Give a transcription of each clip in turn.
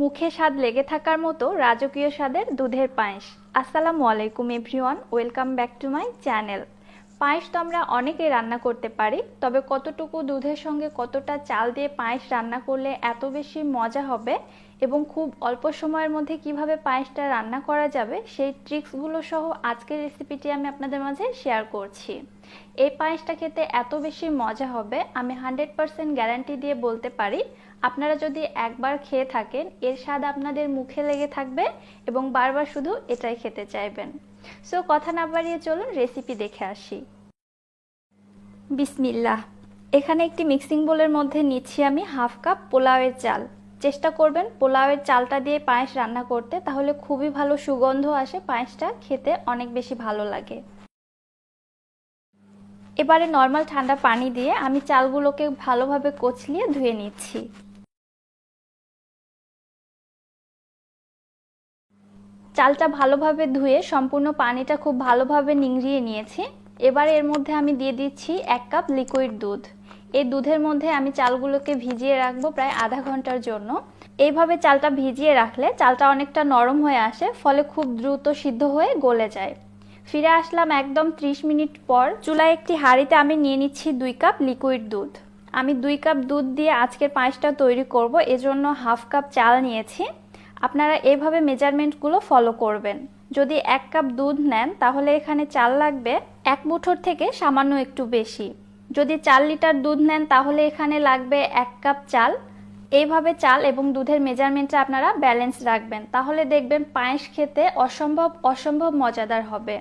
মুখে স্বাদ লেগে থাকার মতো রাজকীয় স্বাদের দুধের পায়েস। আসসালামু আলাইকুম everyone, welcome back to my channel. পায়েস তো আমরা অনেকেই রান্না করতে পারি, তবে কতটুকু দুধের সঙ্গে কতটা চাল দিয়ে পায়েস রান্না করলে এত বেশি মজা হবে এবং খুব অল্প সময়ের মধ্যে কিভাবে পায়েসটা রান্না করা যাবে সেই ট্রিক্সগুলো সহ আজকের রেসিপিটি আমি আপনাদের মাঝে শেয়ার করছি। এই পায়েসটা খেতে এত বেশি মজা হবে, আমি 100% গ্যারান্টি দিয়ে বলতে পারি। আপনারা যদি একবার খেয়ে থাকেন, এর স্বাদ আপনাদের মুখে লেগে থাকবে এবং বারবার শুধু এটাই খেতে চাইবেন। সো কথা না বাড়িয়ে চলুন রেসিপি দেখে আসি। বিসমিল্লাহ। এখানে একটি মিক্সিং বোলের মধ্যে নিচ্ছি আমি হাফ কাপ পোলাওয়ের চাল। চেষ্টা করবেন পোলাওয়ের চালটা দিয়ে পায়েস রান্না করতে, তাহলে খুবই ভালো সুগন্ধ আসে, পায়েসটা খেতে অনেক বেশি ভালো লাগে। এবারে নর্মাল ঠান্ডা পানি দিয়ে আমি চালগুলোকে ভালোভাবে কচলিয়ে ধুয়ে নিচ্ছি। চালটা ভালোভাবে ধুয়ে সম্পূর্ণ পানিটা খুব ভালোভাবে নিংড়িয়ে নিয়েছি। এবার এর মধ্যে আমি দিয়ে দিচ্ছি 1 কাপ লিকুইড দুধ। এই দুধের মধ্যে আমি চালগুলোকে ভিজিয়ে রাখবো প্রায় আধা ঘন্টার জন্য। এইভাবে চালটা ভিজিয়ে রাখলে চালটা অনেকটা নরম হয়ে আসে, ফলে খুব দ্রুত সিদ্ধ হয়ে গলে যায়। ফিরে আসলাম একদম 30 মিনিট পর। চুলায় একটি হাঁড়িতে আমি নিয়ে নিচ্ছি 2 কাপ লিকুইড দুধ। আমি 2 কাপ দুধ দিয়ে আজকের পায়েসটা তৈরি করব, এজন্য হাফ কাপ চাল নিয়েছি। আপনারা এইভাবে মেজারমেন্টগুলো ফলো করবেন। যদি 1 কাপ দুধ নেন তাহলে এখানে চাল লাগবে 1 মুঠোর থেকে সামান্য একটু বেশি। যদি 4 লিটার দুধ নেন তাহলে এখানে লাগবে 1 কাপ চাল। এইভাবে চাল এবং দুধের মেজারমেন্টটা আপনারা ব্যালেন্স রাখবেন, তাহলে দেখবেন পায়েস খেতে অসম্ভব মজাদার হবে।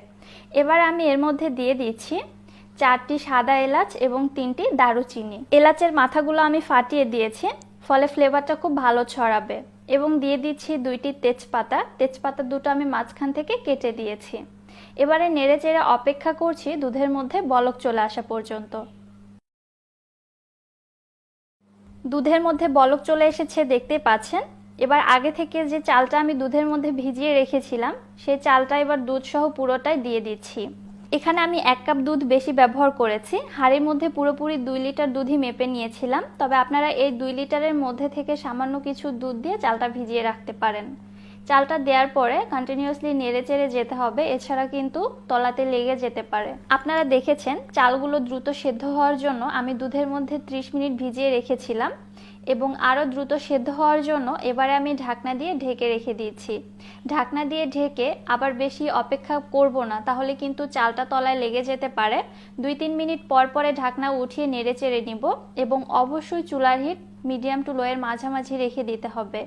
এবার আমি এর মধ্যে দিয়ে দিচ্ছি 4টি সাদা এলাচ এবং 3টি দারুচিনি। এলাচের মাথাগুলো আমি ফাটিয়ে দিয়েছি, ফলে ফ্লেভারটা খুব ভালো ছড়াবে। এবং দিয়ে দিচ্ছি 2টি তেজপাতা। তেজপাতা দুটো আমি মাঝখান থেকে কেটে দিয়েছি। এবারে নেড়ে চেড়ে অপেক্ষা করছি দুধের মধ্যে বলক চলে আসা পর্যন্ত। দুধের মধ্যে বলক চলে এসেছে, দেখতে পাচ্ছেন। এবার আগে থেকে যে চালটা আমি দুধের মধ্যে ভিজিয়ে রেখেছিলাম সেই চালটা এবার দুধ সহ পুরোটাই দিয়ে দিচ্ছি। এখানে আমি 1 কাপ দুধ বেশি ব্যবহার করেছি। হাঁড়ির মধ্যে পুরোপুরি 2 লিটার দুধই মেপে নিয়েছিলাম, তবে আপনারা এই 2 লিটারের মধ্যে থেকে সামান্য কিছু দুধ দিয়ে চালটা ভিজিয়ে রাখতে পারেন। চালটা দেওয়ার পরে কন্টিনিউয়াসলি নেড়ে চেড়ে যেতে হবে, এছাড়া কিন্তু তলাতে লেগে যেতে পারে। আপনারা দেখেছেন চালগুলো দ্রুত সেদ্ধ হওয়ার জন্য আমি দুধের মধ্যে 30 মিনিট ভিজিয়ে রেখেছিলাম এবং আরও দ্রুত সেদ্ধ হওয়ার জন্য এবারে আমি ঢাকনা দিয়ে ঢেকে রেখে দিয়েছি। ঢাকনা দিয়ে ঢেকে আবার বেশি অপেক্ষা করব না, তাহলে কিন্তু চালটা তলায় লেগে যেতে পারে। 2-3 মিনিট পর পরে ঢাকনা উঠিয়ে নেড়ে চেড়ে নিব এবং অবশ্যই চুলার হিট মিডিয়াম টু লো এর মাঝামাঝি রেখে দিতে হবে।